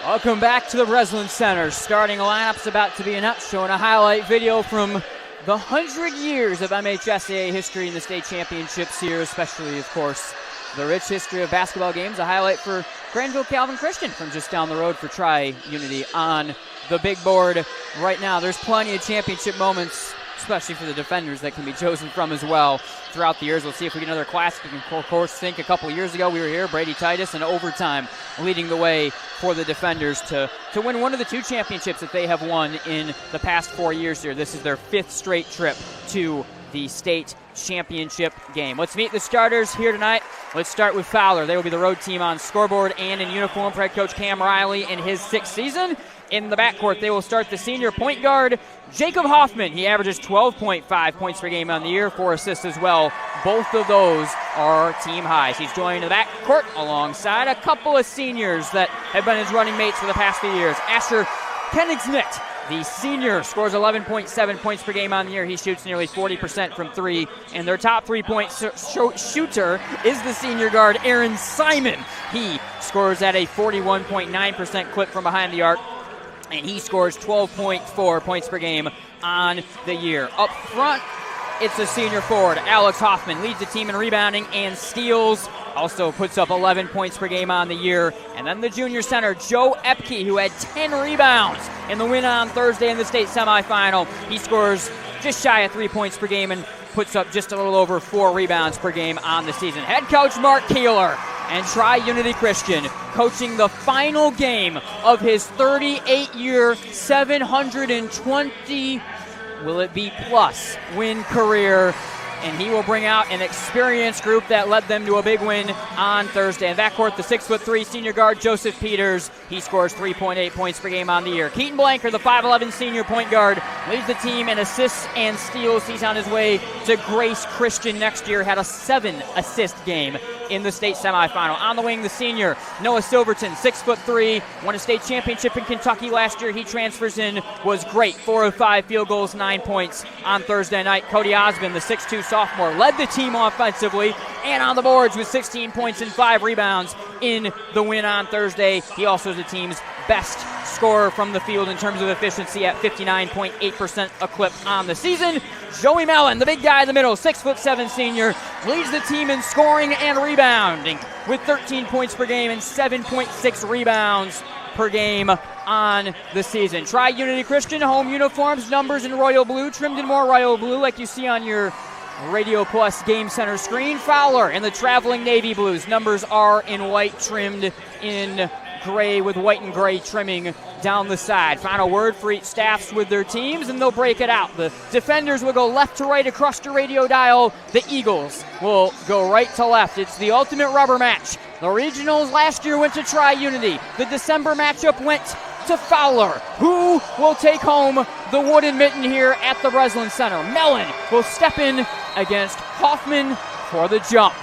Welcome back to the Breslin Center. Starting lineup's about to be announced, showing a highlight video from the 100 years of MHSAA history in the state championships here, especially, of course, the rich history of basketball games. A highlight for Granville Calvin Christian from just down the road for Tri-Unity on the big board right now. There's plenty of championship moments, especially for the defenders, that can be chosen from as well throughout the years. We'll see if we get another classic. You can, of course, think a couple years ago we were here, Brady Titus in overtime leading the way for the defenders to win one of the two championships that they have won in the past 4 years here. This is their 5th straight trip to the state championship game. Let's meet the starters here tonight. Let's start with Fowler. They will be the road team on scoreboard and in uniform for head coach Cam Riley in his 6th season. In the backcourt, they will start the senior point guard, Jacob Hoffman. He averages 12.5 points per game on the year, 4 assists as well. Both of those are team highs. He's joined the backcourt alongside a couple of seniors that have been his running mates for the past few years. Asher Koenigsnick, the senior, scores 11.7 points per game on the year. He shoots nearly 40% from 3, and their top 3-point shooter is the senior guard, Aaron Simon. He scores at a 41.9% clip from behind the arc, and he scores 12.4 points per game on the year. Up front, it's the senior forward, Alex Hoffman, leads the team in rebounding and steals. Also puts up 11 points per game on the year. And then the junior center, Joe Epke, who had 10 rebounds in the win on Thursday in the state semifinal. He scores just shy of 3 points per game and puts up just a little over 4 rebounds per game on the season. Head coach Mark Keeler and Tri-Unity Christian coaching the final game of his 38-year, 720, will it be plus, win career. And he will bring out an experienced group that led them to a big win on Thursday. In backcourt, the 6'3" senior guard, Joseph Peters. He scores 3.8 points per game on the year. Keaton Blanker, the 5'11" senior point guard, leads the team in assists and steals. He's on his way to Grace Christian next year. Had a 7-assist game in the state semifinal. On the wing, the senior, Noah Silverton, 6'3", won a state championship in Kentucky last year. He transfers in, was great. 4 of 5 field goals, 9 points on Thursday night. Cody Osmond, the 6'2" sophomore, led the team offensively and on the boards with 16 points and 5 rebounds in the win on Thursday. He also is the team's best scorer from the field in terms of efficiency at 59.8% a clip on the season. Joey Mellon, the big guy in the middle, 6'7" senior, leads the team in scoring and rebounding with 13 points per game and 7.6 rebounds per game on the season. Tri-Unity Christian, home uniforms, numbers in royal blue, trimmed in more royal blue like you see on your Radio Plus Game Center screen. Fowler in the traveling navy blues. Numbers are in white, trimmed in gray with white and gray trimming down the side. Final word for each staffs with their teams, and they'll break it out. The defenders will go left to right across the radio dial. The Eagles will go right to left. It's the ultimate rubber match. The regionals last year went to Tri-Unity. The December matchup went to Fowler. Who will take home the wooden mitten here at the Breslin Center? Mellon will step in against Hoffman for the jump.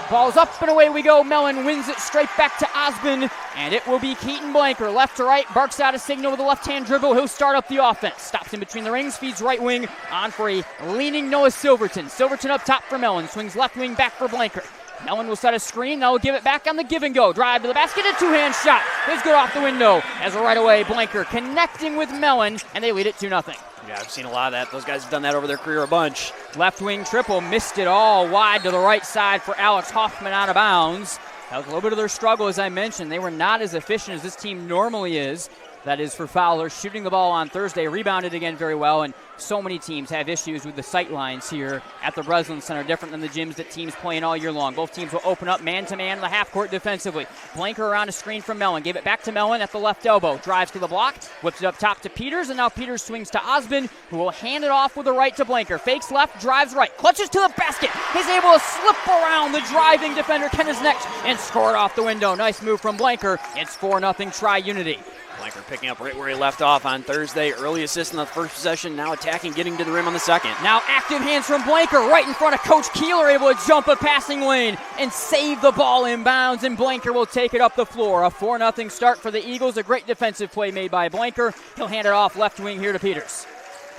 Ball's up and away we go. Mellon wins it straight back to Osmond, and it will be Keaton Blanker. Left to right, barks out a signal with a left-hand dribble. He'll start up the offense. Stops in between the rings, feeds right wing on for a leaning Noah Silverton. Silverton up top for Mellon. Swings left wing back for Blanker. Mellon will set a screen. Now will give it back on the give and go. Drive to the basket. A two-hand shot is good off the window. As a right away, Blanker connecting with Mellon, and they lead it 2-0. Yeah, I've seen a lot of that. Those guys have done that over their career a bunch. Left wing triple, missed it all wide to the right side for Alex Hoffman out of bounds. That was a little bit of their struggle, as I mentioned. They were not as efficient as this team normally is. That is for Fowler, shooting the ball on Thursday, rebounded again very well, and so many teams have issues with the sight lines here at the Breslin Center, different than the gyms that teams play in all year long. Both teams will open up man-to-man in the half-court defensively. Blanker around a screen from Mellon, gave it back to Mellon at the left elbow, drives to the block, whips it up top to Peters, and now Peters swings to Osmond, who will hand it off with the right to Blanker. Fakes left, drives right, clutches to the basket. He's able to slip around the driving defender, Koenigsnick, and score it off the window. Nice move from Blanker. It's 4-0 Tri-Unity. Blanker picking up right where he left off on Thursday. Early assist in the first possession, now attacking, getting to the rim on the second. Now active hands from Blanker right in front of Coach Keeler, able to jump a passing lane and save the ball in bounds, and Blanker will take it up the floor. A 4-0 start for the Eagles. A great defensive play made by Blanker. He'll hand it off left wing here to Peters.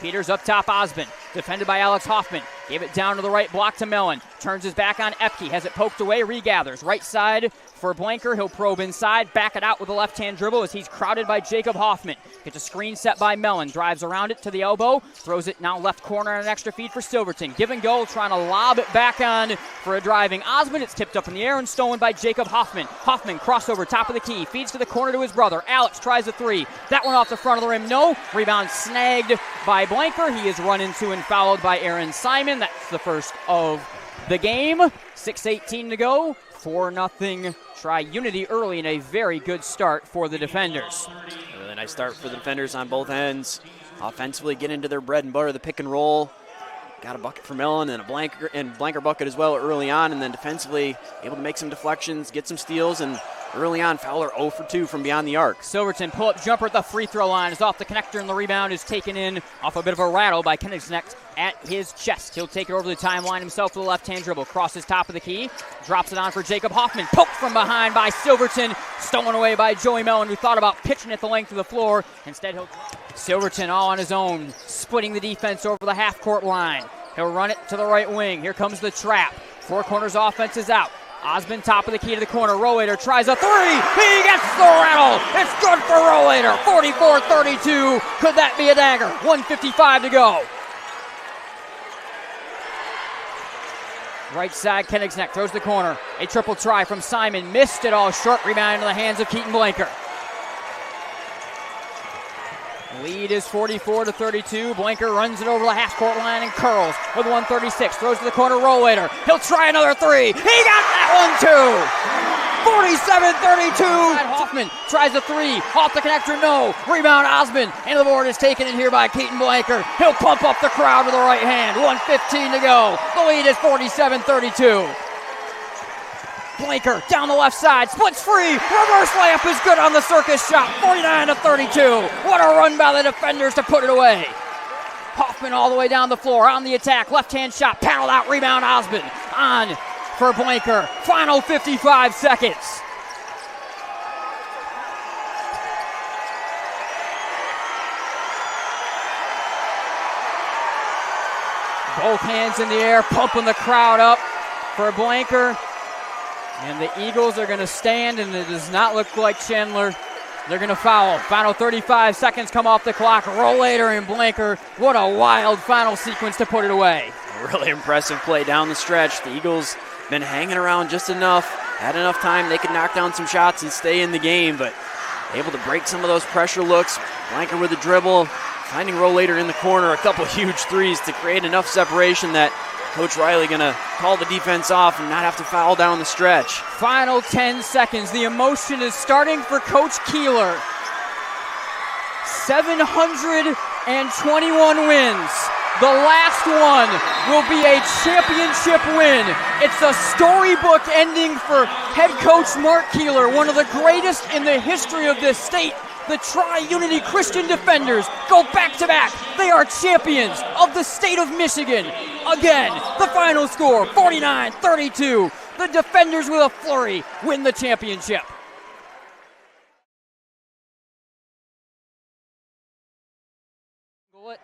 Peters up top, Osmond. defended by Alex Hoffman. Gave it down to the right block to Mellon. Turns his back on Epke, has it poked away, regathers. Right side for Blanker, he'll probe inside, back it out with a left-hand dribble as he's crowded by Jacob Hoffman. Gets a screen set by Mellon, drives around it to the elbow, throws it now left corner on an extra feed for Silverton. Give and go, trying to lob it back on for a driving Osmond. It's tipped up in the air and stolen by Jacob Hoffman. Hoffman crossover, top of the key, feeds to the corner to his brother. Alex tries a three. That one off the front of the rim, no. Rebound snagged by Blanker. He is run into and fouled by Aaron Simon. That's the first of the game. 6:18 to go. 4-0 Tri-Unity early and a very good start for the defenders. A really nice start for the defenders on both ends. Offensively, get into their bread and butter, the pick and roll. Got a bucket for Mellon and a Blanker bucket as well early on, and then defensively able to make some deflections, get some steals, and early on, Fowler 0 for 2 from beyond the arc. Silverton pull-up jumper at the free throw line is off the connector, and the rebound is taken in off a bit of a rattle by Kenigsnecht at his chest. He'll take it over the timeline himself with a left-hand dribble. Crosses top of the key, drops it on for Jacob Hoffman. Poked from behind by Silverton, stolen away by Joey Mellon, who thought about pitching it the length of the floor. Instead, Silverton all on his own, splitting the defense over the half-court line. He'll run it to the right wing. Here comes the trap. Four corners offense is out. Osmond top of the key to the corner. Rollator tries a three. He gets the rattle. It's good for Rollator. 44-32. Could that be a dagger? 1:55 to go. Right side, Kenigsnecht throws the corner. A triple try from Simon. Missed it all short. Rebound into the hands of Keaton Blanker. Lead is 44-32. Blanker runs it over the half-court line and curls with 1:36. Throws to the corner, Rollator. He'll try another three. He got that one too! 47-32. Hoffman tries a three. Off the connector, no. Rebound, Osmond. And the board is taken in here by Keaton Blanker. He'll pump up the crowd with the right hand. 1:15 to go. The lead is 47-32. Blanker down the left side, splits free, reverse layup is good on the circus shot, 49-32. What a run by the defenders to put it away. Hoffman all the way down the floor, on the attack, left-hand shot, paddled out, rebound Osmond. On for Blanker, final 55 seconds. Both hands in the air, pumping the crowd up for Blanker. And the Eagles are going to stand, and it does not look like Chandler. They're going to foul. Final 35 seconds come off the clock. Rollator and Blanker. What a wild final sequence to put it away. A really impressive play down the stretch. The Eagles been hanging around just enough. Had enough time. They could knock down some shots and stay in the game, but able to break some of those pressure looks. Blanker with a dribble. Finding Rollator in the corner. A couple huge threes to create enough separation that Coach Riley going to call the defense off and not have to foul down the stretch. Final 10 seconds. The emotion is starting for Coach Keeler. 721 wins. The last one will be a championship win. It's a storybook ending for head coach Mark Keeler, one of the greatest in the history of this state. The Tri-Unity Christian Defenders go back-to-back. They are champions of the state of Michigan. Again, the final score, 49-32. The Defenders with a flurry win the championship.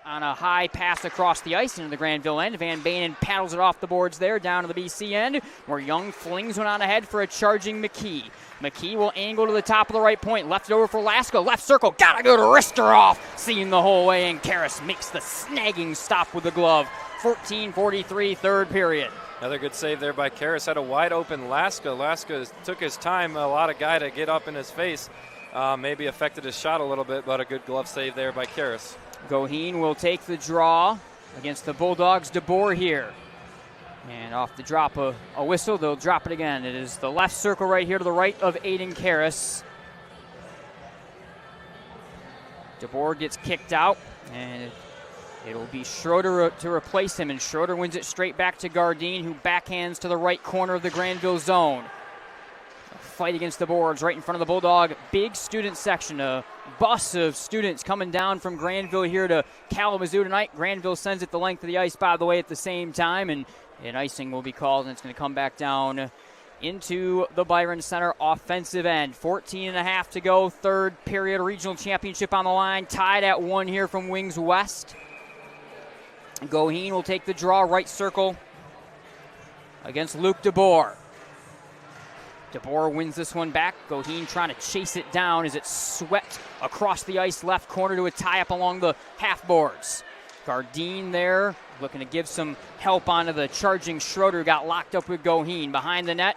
On a high pass across the ice into the Granville end. Van Banen paddles it off the boards there down to the BC end, where Young flings one on ahead for a charging McKee. McKee will angle to the top of the right point. Left it over for Lasko. Left circle. Gotta go to Rister off. Seeing the whole way, and Karras makes the snagging stop with the glove. 14:43, third period. Another good save there by Karras. Had a wide open Lasko. Lasko took his time. A lot of guy to get up in his face. Maybe affected his shot a little bit, but a good glove save there by Karras. Goheen will take the draw against the Bulldogs. DeBoer here. And off the drop, a whistle. They'll drop it again. It is the left circle right here to the right of Aiden Karras. DeBoer gets kicked out, and it'll be Schroeder to replace him. And Schroeder wins it straight back to Gardine, who backhands to the right corner of the Granville zone. A fight against the boards right in front of the Bulldog. Big student section. A bus of students coming down from Granville here to Kalamazoo tonight. Granville sends it the length of the ice, by the way, at the same time, and an icing will be called, and it's going to come back down into the Byron Center offensive end. 14.5 to go, third period, regional championship on the line. Tied at 1 here from Wings West. Goheen will take the draw, right circle against Luke DeBoer. DeBoer wins this one back. Goheen trying to chase it down as it's swept across the ice left corner to a tie-up along the half boards. Gardine there looking to give some help onto the charging Schroeder, got locked up with Goheen. Behind the net,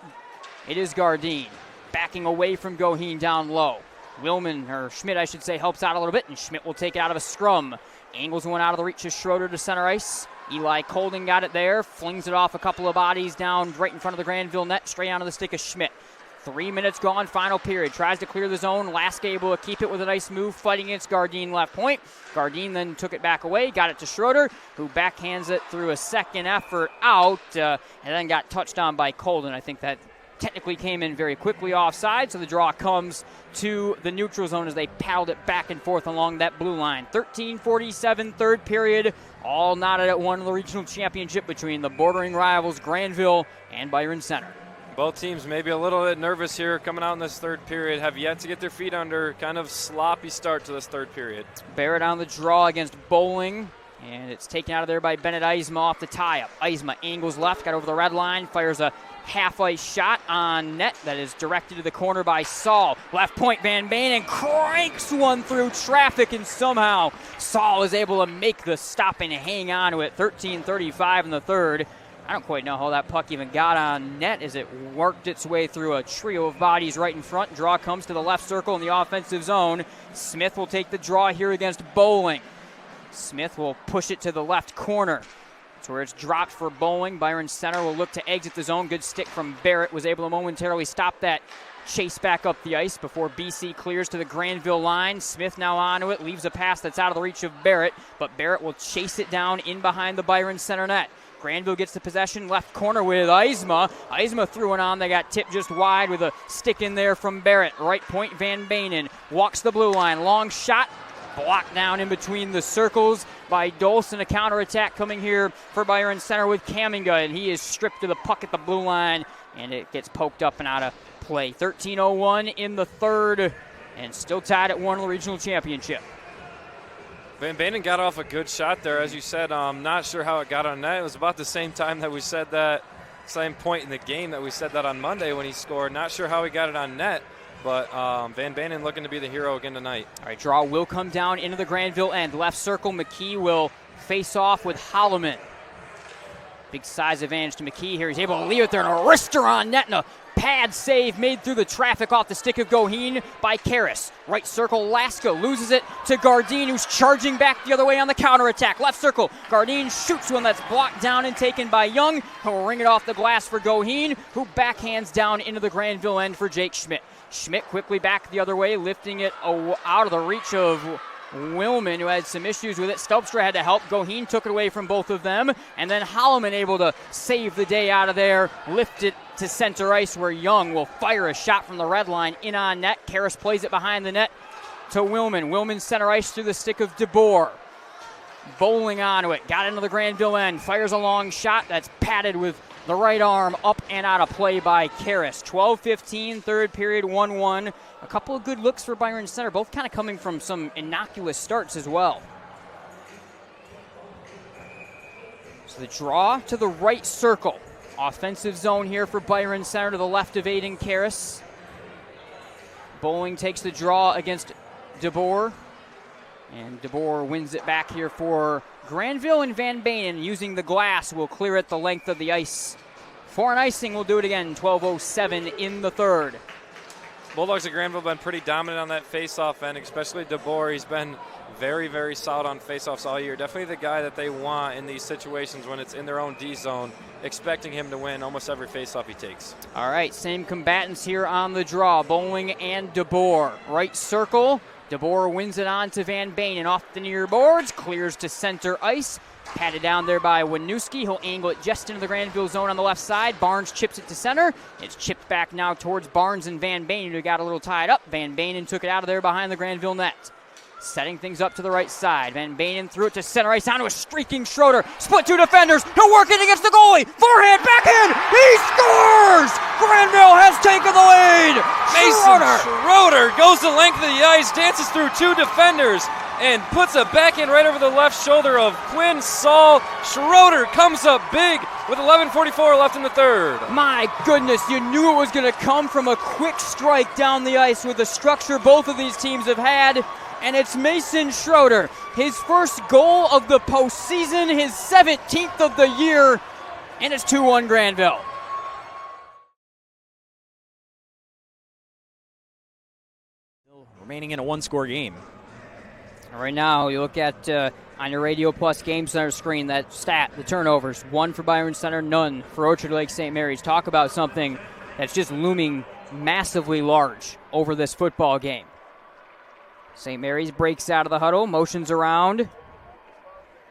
it is Gardine. Backing away from Goheen down low. Schmidt, I should say, helps out a little bit, and Schmidt will take it out of a scrum. Angles one out of the reach of Schroeder to center ice. Eli Colden got it there, flings it off a couple of bodies down right in front of the Granville net, straight onto the stick of Schmidt. 3 minutes gone, final period. Tries to clear the zone. Laska able to keep it with a nice move, fighting against Gardine left point. Gardine then took it back away, got it to Schroeder, who backhands it through a second effort out, and then got touched on by Colden. I think that technically came in very quickly offside, so the draw comes to the neutral zone as they paddled it back and forth along that blue line. 13:47, third period, all knotted at one in the regional championship between the bordering rivals Granville and Byron Center. Both teams maybe a little bit nervous here coming out in this third period, have yet to get their feet under. Kind of sloppy start to this third period. Barrett on the draw against Bowling, and it's taken out of there by Bennett Eisma off the tie-up. Eisma angles left, got over the red line, fires a half-ice shot on net that is directed to the corner by Saul. Left point, Van Banen cranks one through traffic, and somehow Saul is able to make the stop and hang on to it. 13:35 in the third. I don't quite know how that puck even got on net as it worked its way through a trio of bodies right in front. Draw comes to the left circle in the offensive zone. Smith will take the draw here against Bowling. Smith will push it to the left corner. That's where it's dropped for Bowling. Byron Center will look to exit the zone. Good stick from Barrett. Was able to momentarily stop that chase back up the ice before BC clears to the Granville line. Smith now onto it. Leaves a pass that's out of the reach of Barrett, but Barrett will chase it down in behind the Byron Center net. Granville gets the possession, left corner with Eisma. Eisma threw it on. They got tipped just wide with a stick in there from Barrett. Right point, Van Banen walks the blue line. Long shot, blocked down in between the circles by Dolson. A counterattack coming here for Byron Center with Kaminga, and he is stripped of the puck at the blue line, and it gets poked up and out of play. 13:01 in the third, and still tied at 1 in the regional championship. Van Banen got off a good shot there, as you said. I'm not sure how it got on net. It was about the same time that we said that, same point in the game that we said that on Monday when he scored. Not sure how he got it on net, but Van Banen looking to be the hero again tonight. All right, draw will come down into the Granville end. Left circle, McKee will face off with Holloman. Big size advantage to McKee here. He's able to leave it there, and a wrister on net, and a pad save made through the traffic off the stick of Goheen by Karras. Right circle, Laska loses it to Gardine, who's charging back the other way on the counterattack. Left circle, Gardine shoots one that's blocked down and taken by Young, who will ring it off the glass for Goheen, who backhands down into the Granville end for Jake Schmidt. Schmidt quickly back the other way, lifting it out of the reach of Willman, who had some issues with it. Stelpstra had to help. Goheen took it away from both of them, and then Holloman able to save the day out of there, lift it to center ice where Young will fire a shot from the red line in on net. Karras plays it behind the net to Willman. Willman center ice through the stick of DeBoer. Bowling onto it, got into the Granville end, fires a long shot that's padded with the right arm up and out of play by Karras. 12:15, third period, 1-1. A couple of good looks for Byron Center, both kind of coming from some innocuous starts as well. So the draw to the right circle. Offensive zone here for Byron Center to the left of Aiden Karras. Bowling takes the draw against DeBoer. And DeBoer wins it back here for Granville, and Van Banen using the glass will clear it the length of the ice. For an icing, we'll do it again, 12:07 in the third. Bulldogs of Granville have been pretty dominant on that face-off end, especially DeBoer. He's been very, very solid on face-offs all year. Definitely the guy that they want in these situations when it's in their own D zone, expecting him to win almost every face-off he takes. All right, same combatants here on the draw, Bowling and DeBoer. Right circle. DeBoer wins it on to Van Banen off the near boards, clears to center ice. Patted down there by Winooski. He'll angle it just into the Granville zone on the left side. Barnes chips it to center. It's chipped back now towards Barnes and Van Banen, who got a little tied up. Van Banen took it out of there behind the Granville net. Setting things up to the right side. Van Banen threw it to center ice, onto a streaking Schroeder. Split two defenders. He'll work it against the goalie. Forehand, backhand. He scores! Granville has taken the lead. Mason Schroeder goes the length of the ice, dances through two defenders, and puts a backhand right over the left shoulder of Quinn Saul. Schroeder comes up big with 11:44 left in the third. My goodness, you knew it was going to come from a quick strike down the ice with the structure both of these teams have had. And it's Mason Schroeder, his first goal of the postseason, his 17th of the year, and it's 2-1 Granville. Remaining in a one-score game. Right now, you look at on your Radio Plus Game Center screen, that stat, the turnovers. 1 for Byron Center, none for Orchard Lake St. Mary's. Talk about something that's just looming massively large over this football game. St. Mary's breaks out of the huddle, motions around,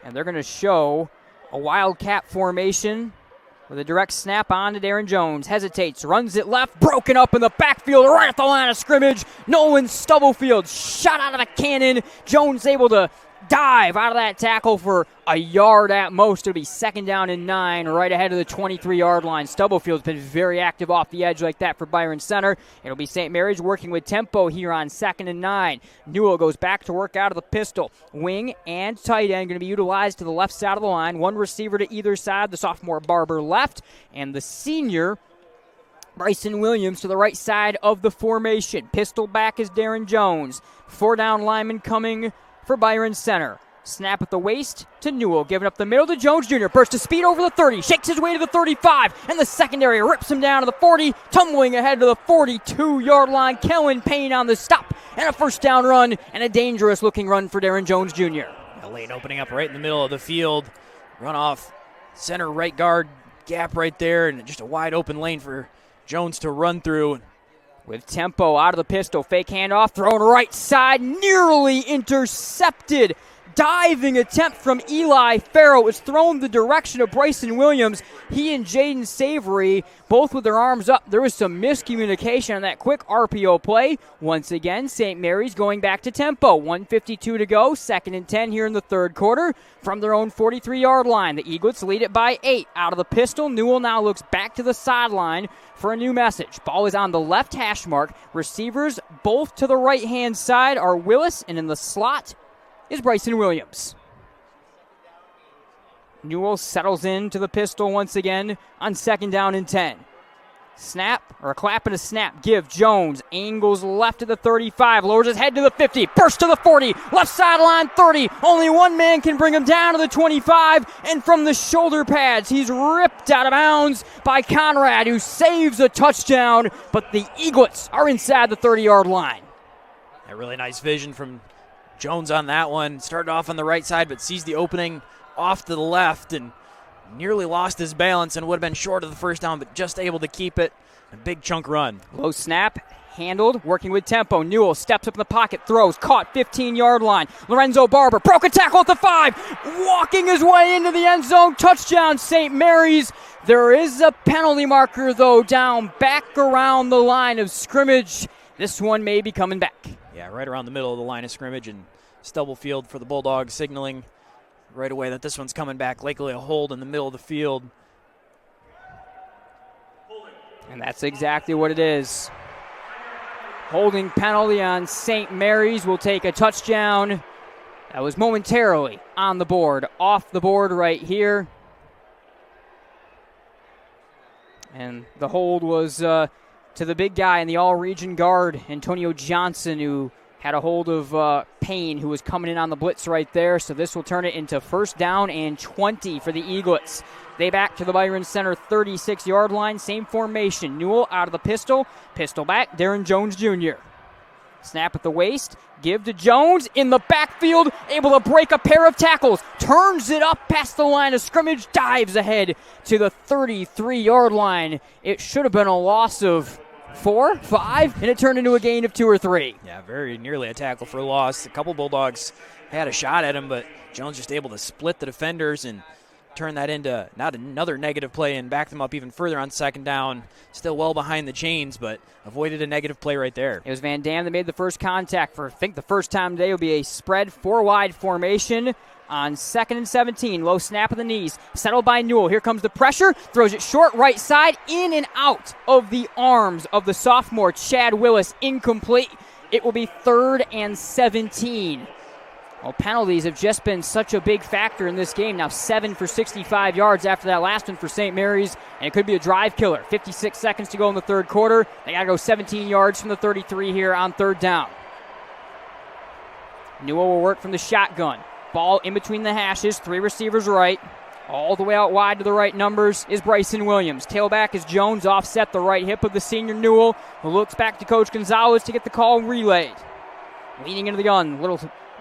and they're going to show a wildcat formation with a direct snap on to Darren Jones. Hesitates, runs it left, broken up in the backfield right at the line of scrimmage. Nolan Stubblefield shot out of a cannon. Jones able to dive out of that tackle for a yard at most. It'll be 2nd down and 9 right ahead of the 23-yard line. Stubblefield's been very active off the edge like that for Byron Center. It'll be St. Mary's working with tempo here on 2nd and 9. Newell goes back to work out of the pistol. Wing and tight end going to be utilized to the left side of the line. One receiver to either side. The sophomore Barber left, and the senior Bryson Williams to the right side of the formation. Pistol back is Darren Jones. 4-down lineman coming for Byron Center. Snap at the waist to Newell, giving up the middle to Jones Jr. Burst of speed over the 30, shakes his way to the 35, and the secondary rips him down to the 40, tumbling ahead to the 42-yard line. Kellen Payne on the stop, and a 1st down run, and a dangerous-looking run for Darren Jones Jr. A lane opening up right in the middle of the field. Run off center right guard gap right there, and just a wide open lane for Jones to run through. With tempo out of the pistol, fake handoff, thrown right side, nearly intercepted. Diving attempt from Eli Farrell. It was thrown the direction of Bryson Williams. He and Jaden Savory, both with their arms up. There was some miscommunication on that quick RPO play. Once again, St. Mary's going back to tempo. 1:52 to go, 2nd and 10 here in the 3rd quarter. From their own 43-yard line, the Eaglets lead it by 8. Out of the pistol, Newell now looks back to the sideline for a new message. Ball is on the left hash mark. Receivers both to the right-hand side are Willis, and in the slot is Bryson Williams. Newell settles into the pistol once again on 2nd down and 10. Snap, or a clap and a snap. Give Jones, angles left to the 35, lowers his head to the 50, burst to the 40, left sideline 30. Only one man can bring him down to the 25, and from the shoulder pads, he's ripped out of bounds by Conrad, who saves a touchdown, but the Eaglets are inside the 30-yard line. A really nice vision from Jones on that one. Started off on the right side, but sees the opening off to the left and nearly lost his balance and would have been short of the 1st down, but just able to keep it. A big chunk run. Low snap, handled, working with tempo. Newell steps up in the pocket, throws, caught 15-yard line. Lorenzo Barber broke a tackle at the 5, walking his way into the end zone. Touchdown, St. Mary's. There is a penalty marker, though, down back around the line of scrimmage. This one may be coming back. Yeah, right around the middle of the line of scrimmage, and Stubblefield for the Bulldogs signaling right away that this one's coming back. Likely a hold in the middle of the field. And that's exactly what it is. Holding penalty on St. Mary's will take a touchdown. That was momentarily on the board, off the board right here. And the hold was to the big guy in the all-region guard, Antonio Johnson, who had a hold of Payne, who was coming in on the blitz right there. So this will turn it into 1st down and 20 for the Eaglets. They back to the Byron Center 36-yard line. Same formation. Newell out of the pistol. Pistol back. Darren Jones Jr. Snap at the waist. Give to Jones in the backfield. Able to break a pair of tackles. Turns it up past the line of scrimmage. Dives ahead to the 33-yard line. It should have been a loss of 4, 5, and it turned into a gain of 2 or 3. Yeah, very nearly a tackle for loss. A couple Bulldogs had a shot at him, but Jones just able to split the defenders and turn that into not another negative play and back them up even further on 2nd down. Still well behind the chains, but avoided a negative play right there. It was Van Dam that made the first contact for, I think, the first time today. Will be a spread 4-wide formation on 2nd and 17. Low snap of the knees. Settled by Newell. Here comes the pressure. Throws it short right side. In and out of the arms of the sophomore Chad Willis. Incomplete. It will be 3rd and 17 Well, penalties have just been such a big factor in this game. Now 7 for 65 yards after that last one for St. Mary's, and it could be a drive killer. 56 seconds to go in the third quarter. They got to go 17 yards from the 33 here on third down. Newell will work from the shotgun. Ball in between the hashes, 3 receivers right. All the way out wide to the right numbers is Bryson Williams. Tailback is Jones, offset the right hip of the senior Newell, who looks back to Coach Gonzalez to get the call relayed. Leaning into the gun, little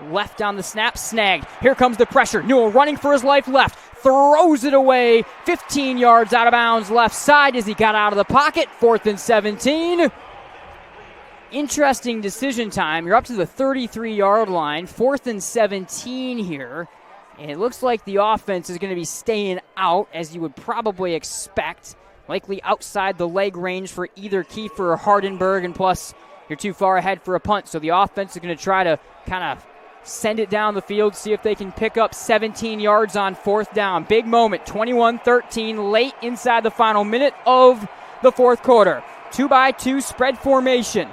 left on the snap, snagged. Here comes the pressure. Newell running for his life left, throws it away, 15 yards out of bounds left side as he got out of the pocket. 4th and 17. Interesting decision time. You're up to the 33-yard line, 4th and 17 here. And it looks like the offense is going to be staying out, as you would probably expect. Likely outside the leg range for either Kiefer or Hardenberg, and plus you're too far ahead for a punt. So the offense is going to try to kind of send it down the field, see if they can pick up 17 yards on 4th down. Big moment, 21-13, late inside the final minute of the fourth quarter. 2-by-2 spread formation.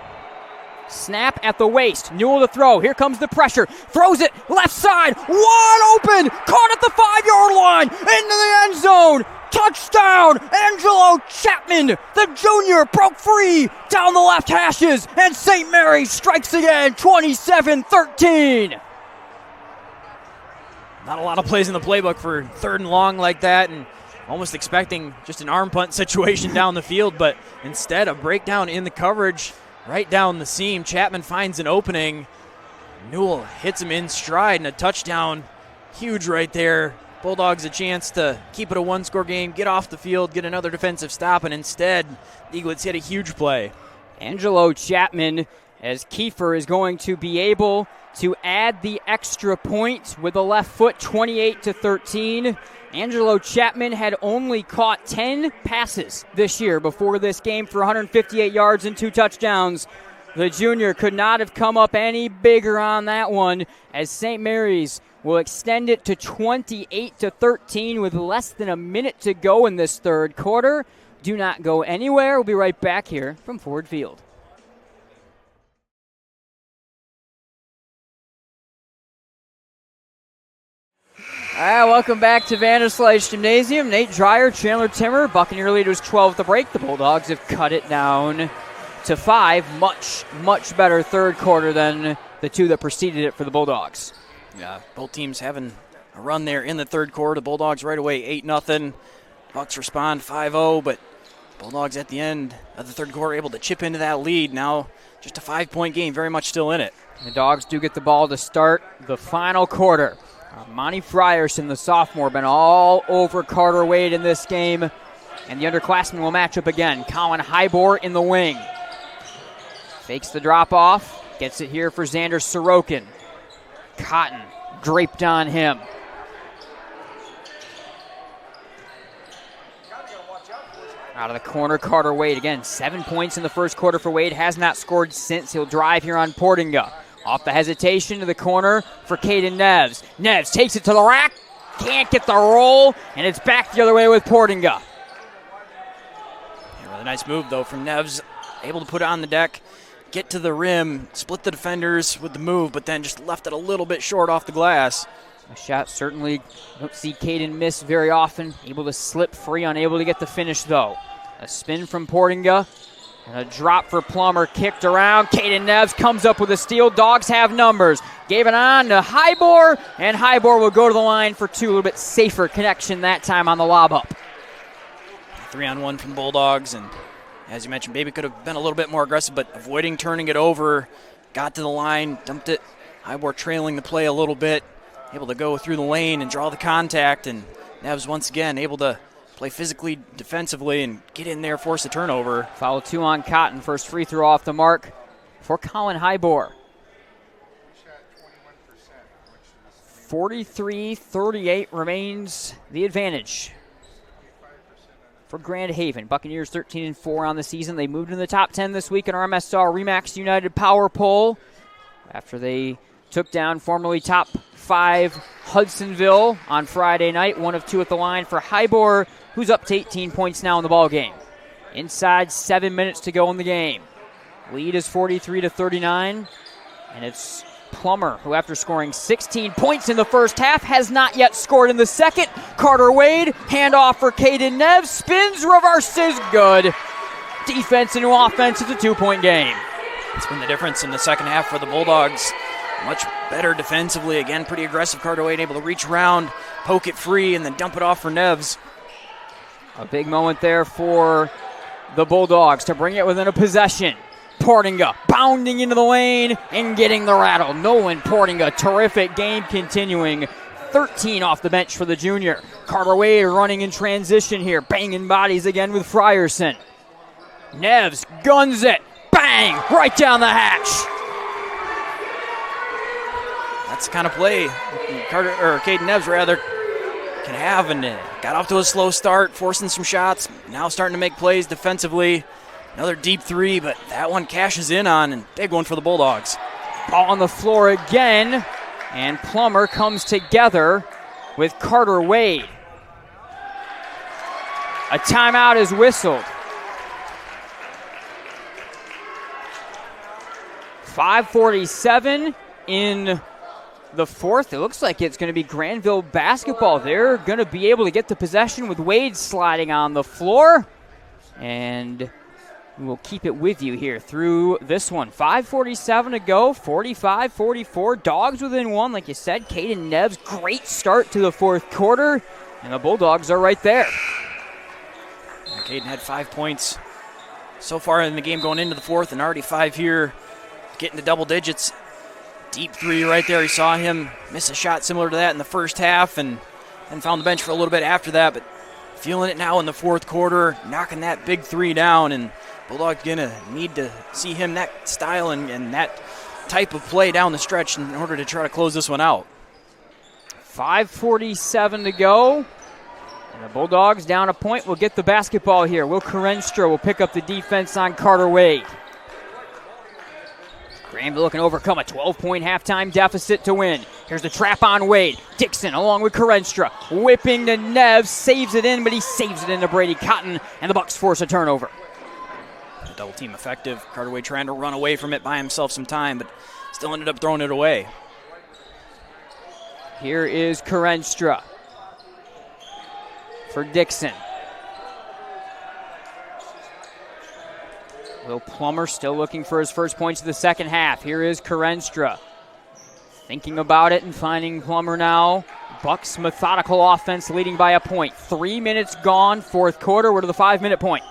Snap at the waist. Newell to throw. Here comes the pressure. Throws it left side. Wide open. Caught at the 5-yard line. Into the end zone. Touchdown. Angelo Chapman, the junior, broke free down the left hashes. And St. Mary's strikes again. 27-13. Not a lot of plays in the playbook for 3rd and long like that, and almost expecting just an arm punt situation down the field, but instead a breakdown in the coverage. Right down the seam, Chapman finds an opening. Newell hits him in stride, and a touchdown. Huge right there. Bulldogs a chance to keep it a 1-score game, get off the field, get another defensive stop, and instead, the Eaglets hit a huge play. Angelo Chapman, as Kiefer is going to be able to add the extra point with the left foot, 28-13. Angelo Chapman had only caught 10 passes this year before this game for 158 yards and 2 touchdowns. The junior could not have come up any bigger on that one, as St. Mary's will extend it to 28-13 with less than a minute to go in this third quarter. Do not go anywhere. We'll be right back here from Ford Field. All right, welcome back to Vanderslice Gymnasium. Nate Dreyer, Chandler Timmer. Buccaneer lead was 12 at the break. The Bulldogs have cut it down to 5. Much, much better third quarter than the 2 that preceded it for the Bulldogs. Yeah, both teams having a run there in the third quarter. The Bulldogs right away 8-0. Bucks respond 5-0, but Bulldogs at the end of the third quarter able to chip into that lead. Now just a 5-point game, very much still in it. The Dogs do get the ball to start the final quarter. Monty Frierson, the sophomore, been all over Carter Wade in this game. And the underclassmen will match up again. Colin Hybor in the wing. Fakes the drop off. Gets it here for Xander Sorokin. Cotton draped on him. Out of the corner, Carter Wade. Again, 7 points in the first quarter for Wade. Has not scored since. He'll drive here on Portinga. Off the hesitation to the corner for Caden Neves. Neves takes it to the rack. Can't get the roll, and it's back the other way with Portinga. Yeah, really nice move, though, from Neves. Able to put it on the deck, get to the rim, split the defenders with the move, but then just left it a little bit short off the glass. A shot certainly don't see Caden miss very often. Able to slip free, unable to get the finish, though. A spin from Portinga. And a drop for Plummer, kicked around. Caden Neves comes up with a steal. Dogs have numbers. Gave it on to Hybor, and Hybor will go to the line for 2. A little bit safer connection that time on the lob up. 3-on-1 from the Bulldogs, and as you mentioned, Baby could have been a little bit more aggressive, but avoiding turning it over. Got to the line, dumped it. Hybor trailing the play a little bit. Able to go through the lane and draw the contact, and Neves once again able to play physically, defensively, and get in there, force a turnover. Foul 2 on Cotton. First free throw off the mark for Colin Hybor. 43-38 remains the advantage for Grand Haven. Buccaneers 13-4 on the season. They moved into the top 10 this week in our MSR Remax United Power Poll after they took down formerly top 5 Hudsonville on Friday night. 1 of 2 at the line for Hybor, who's up to 18 points now in the ball game. Inside 7 minutes to go in the game. Lead is 43-39, and it's Plummer, who after scoring 16 points in the first half, has not yet scored in the second. Carter Wade, handoff for Caden Neves, spins, reverses, good. Defense into offense, it's a 2-point game. It's been the difference in the second half for the Bulldogs. Much better defensively. Again, pretty aggressive. Carter Wade able to reach around, poke it free, and then dump it off for Neves. A big moment there for the Bulldogs to bring it within a possession. Portinga bounding into the lane and getting the rattle. Nolan Portinga, terrific game continuing. 13 off the bench for the junior. Carter Wade running in transition here, banging bodies again with Frierson. Neves guns it, bang, right down the hatch. That's the kind of play Caden Neves rather can have, and got off to a slow start, forcing some shots. Now starting to make plays defensively. Another deep three, but that one cashes in on, and big one for the Bulldogs. Ball on the floor again, and Plummer comes together with Carter Wade. A timeout is whistled. 5:47 in the fourth. It looks like it's going to be Granville basketball. They're going to be able to get the possession with Wade sliding on the floor. And we'll keep it with you here through this one. 5:47 to go, 45-44. Dogs within one, like you said. Caden Neves, great start to the fourth quarter. And the Bulldogs are right there. Caden had 5 points so far in the game going into the fourth, and already 5 here, getting to double digits. Deep three right there. You saw him miss a shot similar to that in the first half, and found the bench for a little bit after that, but feeling it now in the fourth quarter, knocking that big three down, and Bulldogs going to need to see him that style and that type of play down the stretch in order to try to close this one out. 5:47 to go, and the Bulldogs down a point will get the basketball here. Will Karenstra will pick up the defense on Carter Wade. Granville looking to overcome a 12-point halftime deficit to win. Here's the trap on Wade. Dixon along with Karenstra. Whipping to Neves. Saves it in, but he saves it into Brady Cotton, and the Bucks force a turnover. Double team effective. Carter Wade trying to run away from it, buy himself some time, but still ended up throwing it away. Here is Karenstra for Dixon. Will Plummer still looking for his first points of the second half. Here is Karenstra. Thinking about it and finding Plummer now. Bucks methodical offense leading by a point. 3 minutes gone, fourth quarter. We're to the 5-minute point.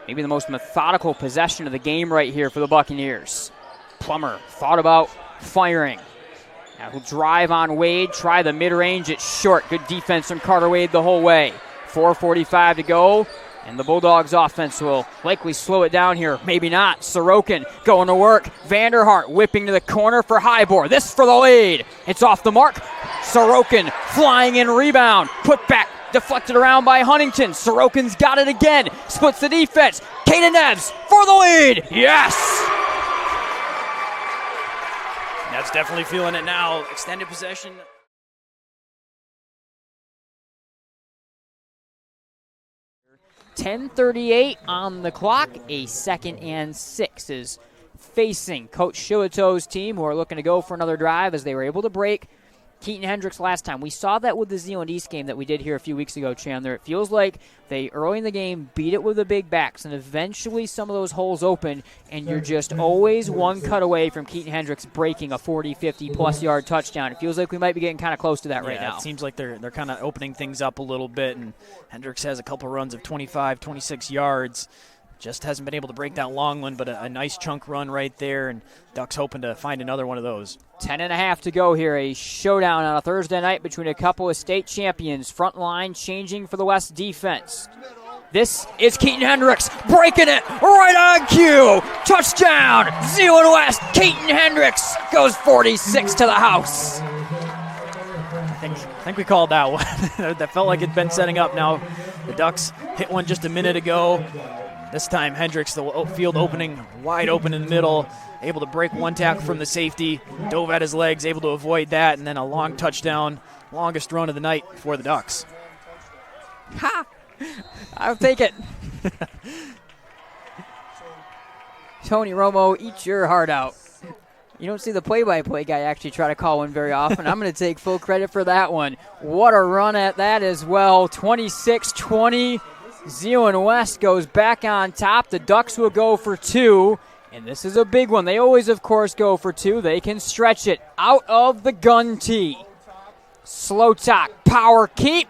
Maybe the most methodical possession of the game right here for the Buccaneers. Plummer thought about firing. Now he'll drive on Wade, try the mid-range. It's short. Good defense from Carter Wade the whole way. 4:45 to go. And the Bulldogs offense will likely slow it down here. Maybe not. Sorokin going to work. Vanderhart whipping to the corner for Highbore. This for the lead. It's off the mark. Sorokin flying in rebound. Put back. Deflected around by Huntington. Sorokin's got it again. Splits the defense. Caden Neves for the lead. Yes! Neves definitely feeling it now. Extended possession. .10:38 on the clock. A 2nd and 6 is facing Coach Shillito's team, who are looking to go for another drive as they were able to break Keaton Hendricks last time. We saw that with the Zeeland East game that we did here a few weeks ago, Chandler. It feels like they, early in the game, beat it with the big backs, and eventually some of those holes open, and you're just always one cut away from Keaton Hendricks breaking a 40, 50-plus yard touchdown. It feels like we might be getting kind of close to that right now. It seems like they're kind of opening things up a little bit, and Hendricks has a couple runs of 25, 26 yards. Just hasn't been able to break that long one, but a nice chunk run right there, and Ducks hoping to find another one of those. 10.5 to go here. A showdown on a Thursday night between a couple of state champions. Front line changing for the West defense. This is Keaton Hendricks breaking it right on cue. Touchdown, Zeeland West. Keaton Hendricks goes 46 to the house. I think we called that one. That felt like it'd been setting up. Now the Ducks hit one just a minute ago. This time, Hendricks, the field opening wide open in the middle, able to break one tackle from the safety, dove at his legs, able to avoid that, and then a long touchdown, longest run of the night for the Ducks. Ha! I'll take it. Tony Romo, eat your heart out. You don't see the play-by-play guy actually try to call one very often. I'm going to take full credit for that one. What a run at that as well. 26-20. Zeeland West goes back on top. The Ducks will go for 2. And this is a big one. They always, of course, go for 2. They can stretch it out of the gun tee. Slow talk, power keep.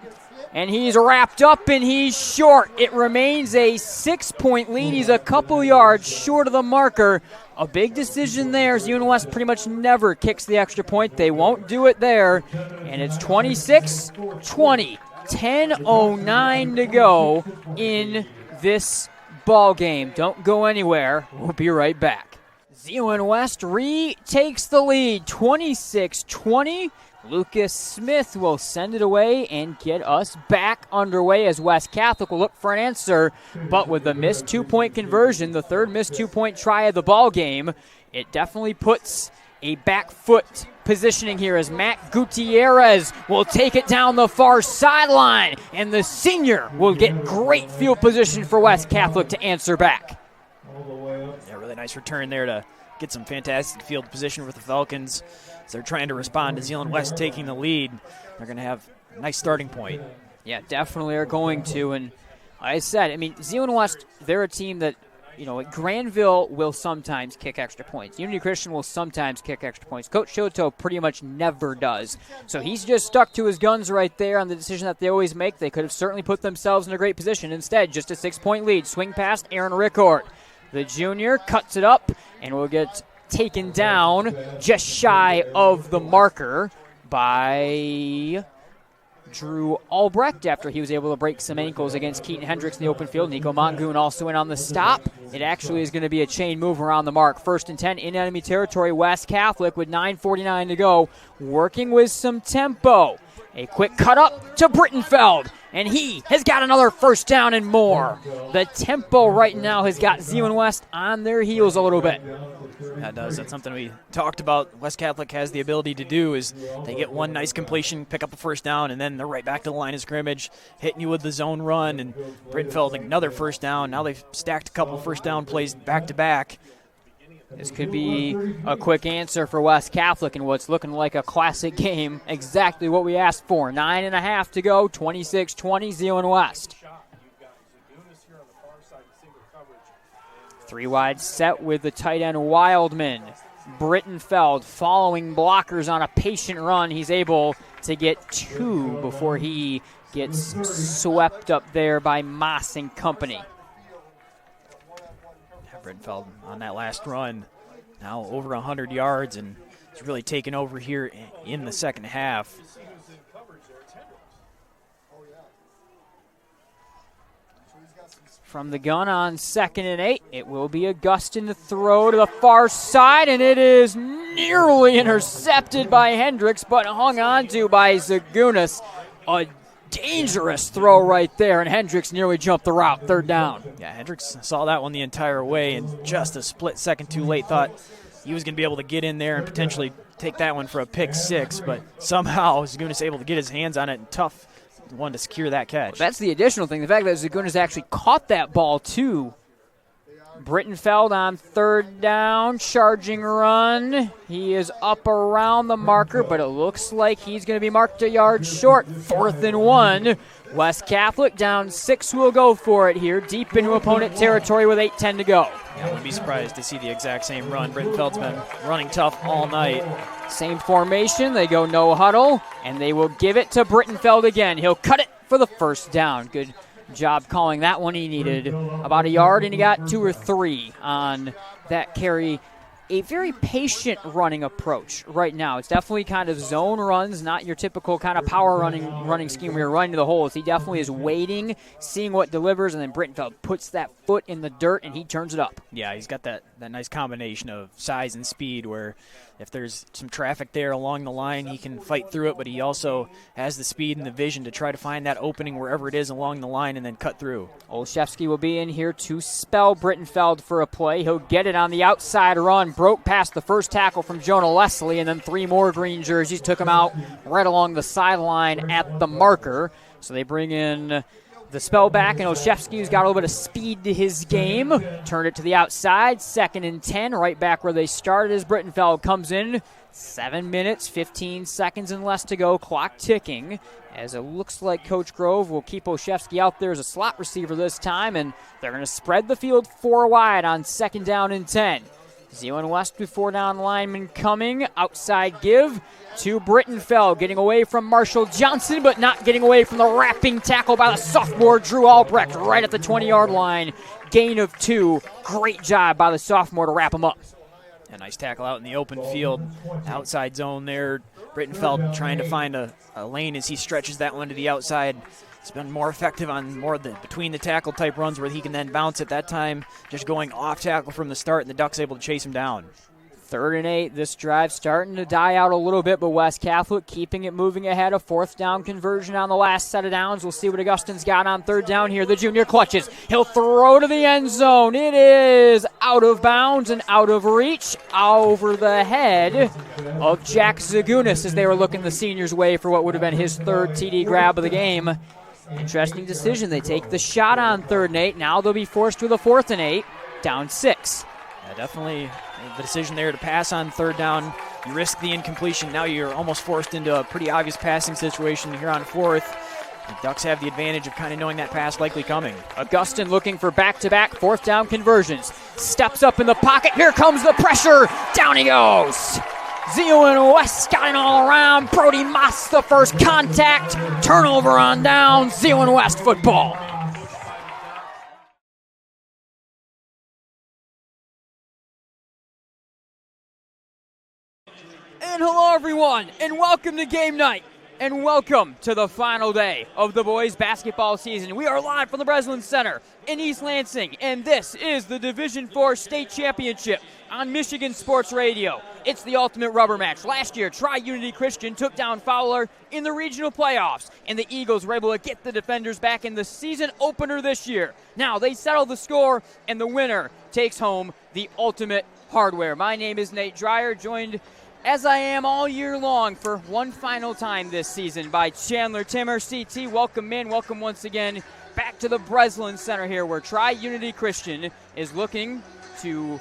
And he's wrapped up and he's short. It remains a 6-point lead. He's a couple yards short of the marker. A big decision there. Zeeland West pretty much never kicks the extra point. They won't do it there. And it's 26-20. 10:09 to go in this ball game. Don't go anywhere. We'll be right back. Zeeland West retakes the lead. 26-20. Lucas Smith will send it away and get us back underway as West Catholic will look for an answer. But with the missed 2-point conversion, the third missed 2-point try of the ball game, it definitely puts a back foot positioning here as Matt Gutierrez will take it down the far sideline. And the senior will get great field position for West Catholic to answer back. Yeah, really nice return there to get some fantastic field position with the Falcons. As they're trying to respond to Zeeland West taking the lead. They're going to have a nice starting point. Yeah, definitely are going to. And like I said, Zeeland West, they're a team that, Granville will sometimes kick extra points. Unity Christian will sometimes kick extra points. Coach Shoto pretty much never does. So he's just stuck to his guns right there on the decision that they always make. They could have certainly put themselves in a great position. Instead, just a 6-point lead. Swing past Aaron Rickard. The junior cuts it up and will get taken down just shy of the marker by Drew Albrecht after he was able to break some ankles against Keaton Hendricks in the open field. Nico Mongoon also in on the stop. It actually is going to be a chain move around the mark. 1st and 10 in enemy territory. West Catholic with 9:49 to go, working with some tempo. A quick cut up to Brittenfeld, and he has got another first down and more. The tempo right now has got Zeeland West on their heels a little bit. That does. That's something we talked about. West Catholic has the ability to do is they get one nice completion, pick up a first down, and then they're right back to the line of scrimmage, hitting you with the zone run. And Brittenfeld another first down. Now they've stacked a couple first down plays back to back. This could be a quick answer for West Catholic in what's looking like a classic game. Exactly what we asked for. 9.5 to go, 26-20, Zeeland West. 3 wide set with the tight end Wildman. Brittenfeld following blockers on a patient run. He's able to get 2 before he gets swept up there by Moss and company. Brittenfeld on that last run, now over 100 yards, and he's really taken over here in the second half. From the gun on 2nd and 8, it will be Augustin to throw to the far side, and it is nearly intercepted by Hendricks, but hung on to by Zagunas. A dangerous throw right there, and Hendricks nearly jumped the route. 3rd down. Yeah, Hendricks saw that one the entire way, and just a split second too late thought he was going to be able to get in there and potentially take that one for a pick 6, but somehow Zagunas able to get his hands on it, and tough one to secure that catch. Well, that's the additional thing, the fact that Zagunas actually caught that ball too. Brittenfeld on 3rd down, charging run. He is up around the marker, but it looks like he's going to be marked a yard short. 4th and 1. West Catholic down 6 will go for it here, deep into opponent territory with 8:10 to go. Yeah, I wouldn't be surprised to see the exact same run. Brittenfeld's been running tough all night. Same formation. They go no huddle, and they will give it to Brittenfeld again. He'll cut it for the first down. Good job calling that one. He needed about a yard, and he got 2 or 3 on that carry. A very patient running approach right now. It's definitely kind of zone runs, not your typical kind of power running scheme where you're running to the holes. He definitely is waiting, seeing what delivers, and then Brittenfeld puts that foot in the dirt, and he turns it up. Yeah, he's got that nice combination of size and speed where if there's some traffic there along the line, he can fight through it, but he also has the speed and the vision to try to find that opening wherever it is along the line and then cut through. Olszewski will be in here to spell Brittenfeld for a play. He'll get it on the outside run, broke past the first tackle from Jonah Leslie, and then 3 more green jerseys took him out right along the sideline at the marker. So they bring in the spell back, and Olszewski's got a little bit of speed to his game. Turned it to the outside, 2nd and 10, right back where they started as Brittenfeld comes in. 7 minutes, 15 seconds and less to go, clock ticking, as it looks like Coach Grove will keep Olszewski out there as a slot receiver this time, and they're going to spread the field 4 wide on 2nd down and 10. Zeeland West with 4 down linemen coming, outside give to Brittenfeld, getting away from Marshall Johnson, but not getting away from the wrapping tackle by the sophomore Drew Albrecht right at the 20-yard line. Gain of 2. Great job by the sophomore to wrap him up. A nice tackle out in the open field, outside zone there. Brittenfeld trying to find a lane as he stretches that one to the outside. He's been more effective on more of the between the tackle type runs where he can then bounce at that time, just going off tackle from the start, and the Ducks able to chase him down. 3rd and 8. This drive starting to die out a little bit, but West Catholic keeping it moving ahead. A 4th down conversion on the last set of downs. We'll see what Augustin's got on 3rd down here. The junior clutches. He'll throw to the end zone. It is out of bounds and out of reach, over the head of Jack Zagunis as they were looking the senior's way for what would have been his 3rd TD grab of the game. Interesting decision. They take the shot on 3rd and 8. Now they'll be forced with a 4th and 8, down 6. Yeah, definitely the decision there to pass on 3rd down. You risk the incompletion. Now you're almost forced into a pretty obvious passing situation here on 4th. The Ducks have the advantage of kind of knowing that pass likely coming. Augustin looking for back-to-back 4th down conversions. Steps up in the pocket. Here comes the pressure. Down he goes. Zeeland West got it all around. Brody Moss the first contact. Turnover on down. Zeeland West football. And hello everyone, and welcome to game night, and welcome to the final day of the boys basketball season. We are live from the Breslin Center in East Lansing, and this is the Division IV State Championship on Michigan Sports Radio. It's the ultimate rubber match. Last year, Tri-Unity Christian took down Fowler in the regional playoffs, and the Eagles were able to get the defenders back in the season opener this year. Now, they settle the score, and the winner takes home the ultimate hardware. My name is Nate Dreyer, joined as I am all year long for one final time this season by Chandler Timmer. CT, welcome in, welcome once again back to the Breslin Center here, where Tri-Unity Christian is looking to,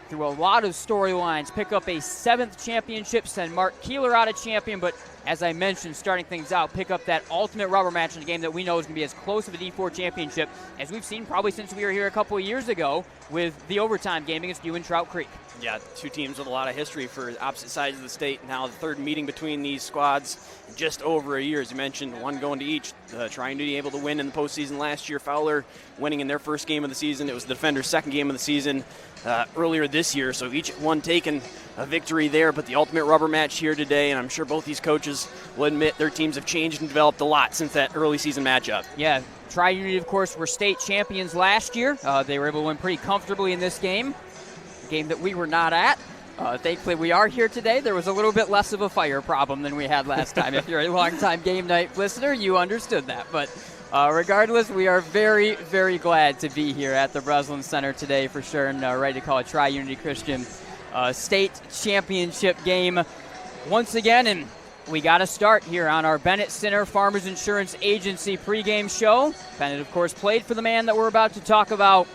through a lot of storylines, pick up a 7th championship, send Mark Keeler out a champion, but as I mentioned, starting things out, pick up that ultimate rubber match in a game that we know is going to be as close of a D4 championship as we've seen probably since we were here a couple of years ago with the overtime game against you and Trout Creek. Yeah, 2 teams with a lot of history for opposite sides of the state. Now the 3rd meeting between these squads in just over a year. As you mentioned, 1 going to each. Trying to be able to win in the postseason last year. Fowler winning in their first game of the season. It was the defender's 2nd game of the season earlier this year. So each one taking a victory there, but the ultimate rubber match here today, and I'm sure both these coaches will admit their teams have changed and developed a lot since that early season matchup. Yeah, Tri-Unity, of course, were state champions last year. They were able to win pretty comfortably in this game that we were not at. Thankfully, we are here today. There was a little bit less of a fire problem than we had last time. If you're a longtime game night listener, you understood that. But regardless, we are very, very glad to be here at the Breslin Center today for sure, and ready to call a Tri-Unity Christian state championship game once again. And we got to start here on our Bennett Center Farmers Insurance Agency pregame show. Bennett, of course, played for the man that we're about to talk about,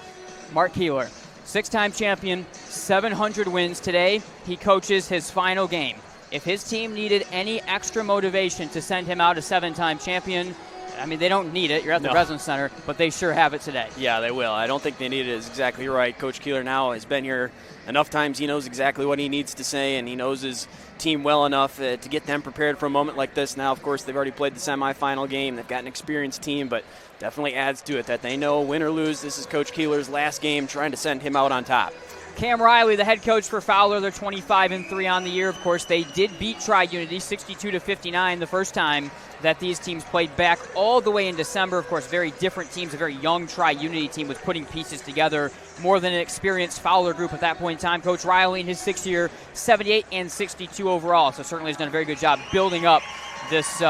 Mark Keeler. 6-time champion, 700 wins today. He coaches his final game. If his team needed any extra motivation to send him out a 7-time champion, I mean, they don't need it. You're at the Breslin Center, but they sure have it today. Yeah, they will. I don't think they need it. Is exactly right. Coach Keeler now has been here enough times. He knows exactly what he needs to say, and he knows his team well enough to get them prepared for a moment like this. Now, of course, they've already played the semifinal game. They've got an experienced team, but definitely adds to it that they know, win or lose, this is Coach Keeler's last game, trying to send him out on top. Cam Riley, the head coach for Fowler, they're 25-3 on the year. Of course, they did beat Tri-Unity 62-59 the first time that these teams played back all the way in December. Of course, very different teams. A very young Tri-Unity team was putting pieces together, more than an experienced Fowler group at that point in time. Coach Riley in his 6th year, 78-62 overall. So certainly has done a very good job building up this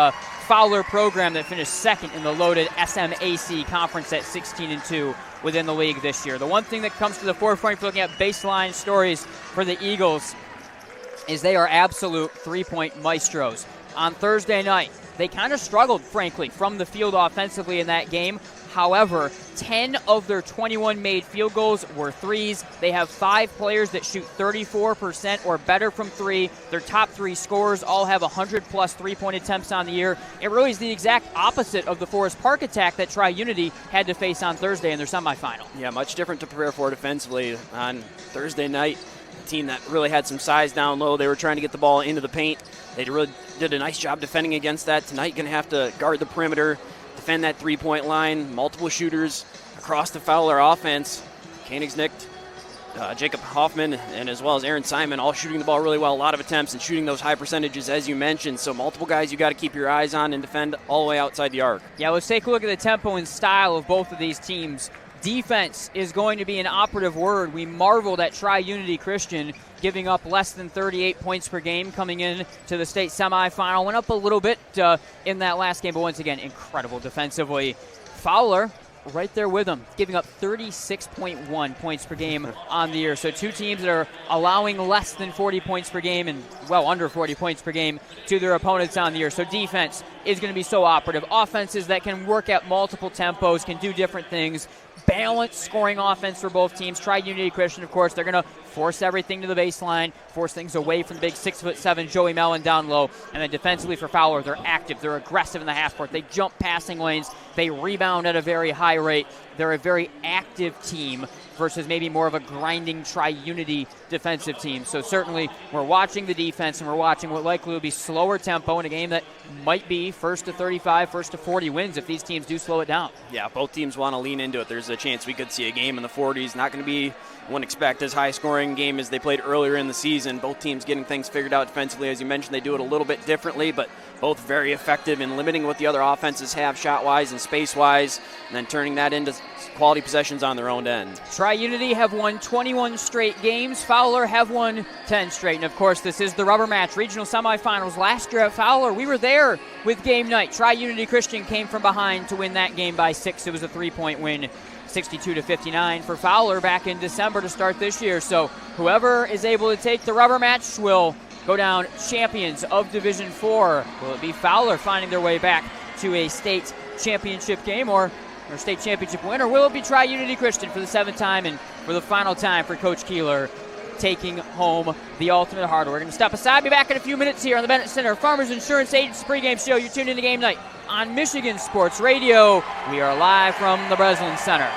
Fowler program that finished 2nd in the loaded SMAC conference at 16-2 within the league this year. The one thing that comes to the forefront if looking at baseline stories for the Eagles is they are absolute 3-point maestros. on Thursday night. They kind of struggled, frankly, from the field offensively in that game. However, 10 of their 21 made field goals were threes. They have 5 players that shoot 34% or better from three. Their top 3 scorers all have 100-plus three-point attempts on the year. It really is the exact opposite of the Forest Park attack that Tri-Unity had to face on Thursday in their semifinal. Yeah, much different to prepare for defensively on Thursday night. A team that really had some size down low. They were trying to get the ball into the paint. They really did a nice job defending against that. Tonight, going to have to guard the perimeter, defend that three-point line, multiple shooters across the Fowler offense. Koenigsnick, Jacob Hoffman, and as well as Aaron Simon, all shooting the ball really well, a lot of attempts and shooting those high percentages, as you mentioned. So multiple guys you got to keep your eyes on and defend all the way outside the arc. Yeah, let's take a look at the tempo and style of both of these teams. Defense is going to be an operative word. We marveled at Tri-Unity Christian giving up less than 38 points per game coming in to the state semifinal. Went up a little bit in that last game, but once again, incredible defensively. Fowler right there with them, giving up 36.1 points per game on the year. So two teams that are allowing less than 40 points per game and well under 40 points per game to their opponents on the year. So defense is going to be so operative. Offenses that can work at multiple tempos, can do different things. Balanced scoring offense for both teams. Tri-Unity Christian, of course, they're going to force everything to the baseline, force things away from the big 6'7" Joey Mellon down low. And then defensively for Fowler, they're active, they're aggressive in the half court. They jump passing lanes, they rebound at a very high rate. They're a very active team versus maybe more of a grinding Tri-Unity defensive team. So certainly we're watching the defense and we're watching what likely will be slower tempo in a game that might be first to 35, first to 40 wins if these teams do slow it down. Yeah, both teams want to lean into it. There's a chance we could see a game in the 40s. Not going to be, I wouldn't expect, as high-scoring game as they played earlier in the season. Both teams getting things figured out defensively. As you mentioned, they do it a little bit differently, but both very effective in limiting what the other offenses have shot-wise and space-wise, and then turning that into quality possessions on their own end. Tri-Unity have won 21 straight games. Fowler have won 10 straight. And, of course, this is the rubber match. Regional semifinals last year at Fowler. We were there with game night. Tri-Unity Christian came from behind to win that game by 6. It was a 3-point win, 62-59 for Fowler back in December to start this year. So whoever is able to take the rubber match will go down champions of Division 4. Will it be Fowler finding their way back to a state championship game or state championship win, or will it be Tri-Unity Christian for the 7th time and for the final time for Coach Keeler taking home the ultimate hardware? We're going to step aside, be back in a few minutes here on the Bennett Center Farmers Insurance Agency pregame show. You're tuned into Game Night on Michigan Sports Radio. We are live from the Breslin Center.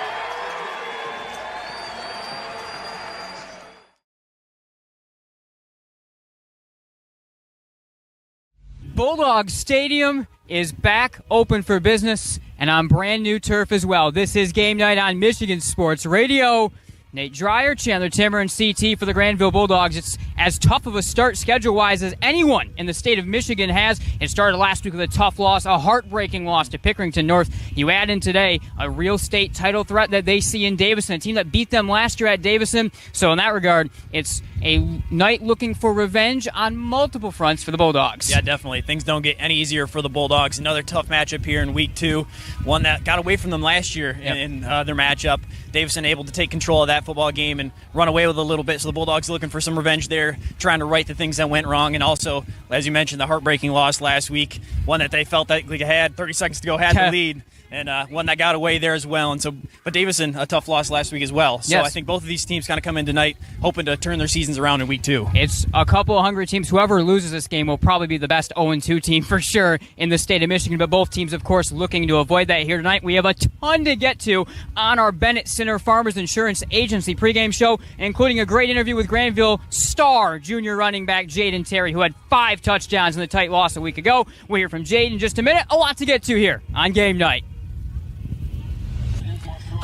Bulldog Stadium is back open for business and on brand new turf as well. This is Game Night on Michigan Sports Radio. Nate Dreyer, Chandler, Timmer, and CT for the Granville Bulldogs. It's as tough of a start schedule-wise as anyone in the state of Michigan has. It started last week with a tough loss, a heartbreaking loss to Pickerington North. You add in today a real state title threat that they see in Davison, a team that beat them last year at Davison. So in that regard, it's a night looking for revenge on multiple fronts for the Bulldogs. Yeah, definitely. Things don't get any easier for the Bulldogs. Another tough matchup here in week 2, one that got away from them last year in their matchup. Davison able to take control of that football game and run away with it a little bit. So the Bulldogs looking for some revenge there, trying to right the things that went wrong. And also, as you mentioned, the heartbreaking loss last week, one that they felt that they had 30 seconds to go, had the lead. And one that got away there as well. And so, but Davison, a tough loss last week as well. So yes. I think both of these teams kind of come in tonight hoping to turn their seasons around in week 2. It's a couple of hungry teams. Whoever loses this game will probably be the best 0-2 team for sure in the state of Michigan. But both teams, of course, looking to avoid that here tonight. We have a ton to get to on our Bennett Center Farmers Insurance Agency pregame show, including a great interview with Granville star junior running back Jaden Terry, who had 5 touchdowns in the tight loss a week ago. We'll hear from Jaden in just a minute. A lot to get to here on Game Night.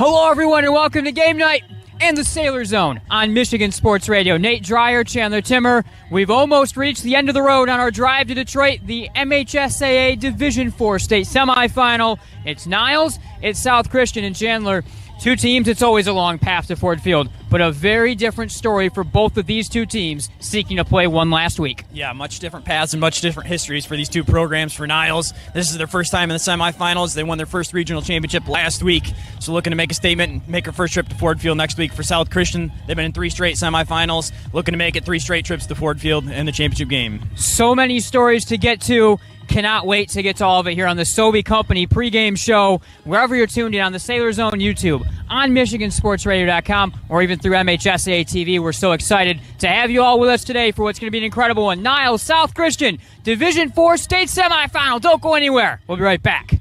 Hello, everyone, and welcome to Game Night and the Sailor Zone on Michigan Sports Radio. Nate Dreyer, Chandler, Timmer. We've almost reached the end of the road on our drive to Detroit, the MHSAA Division 4 state semifinal. It's Niles, it's South Christian, and Chandler. Two teams, it's always a long path to Ford Field, but a very different story for both of these two teams seeking to play one last week. Yeah, much different paths and much different histories for these two programs. For Niles, this is their first time in the semifinals. They won their first regional championship last week, so looking to make a statement and make their first trip to Ford Field next week. For South Christian, they've been in 3 straight semifinals, looking to make it 3 straight trips to Ford Field in the championship game. So many stories to get to. Cannot wait to get to all of it here on the Sobey Company pregame show, wherever you're tuned in on the Sailor Zone YouTube, on MichiganSportsRadio.com, or even through MHSAA TV. We're so excited to have you all with us today for what's going to be an incredible one. Niles South Christian, Division IV state semifinal. Don't go anywhere. We'll be right back.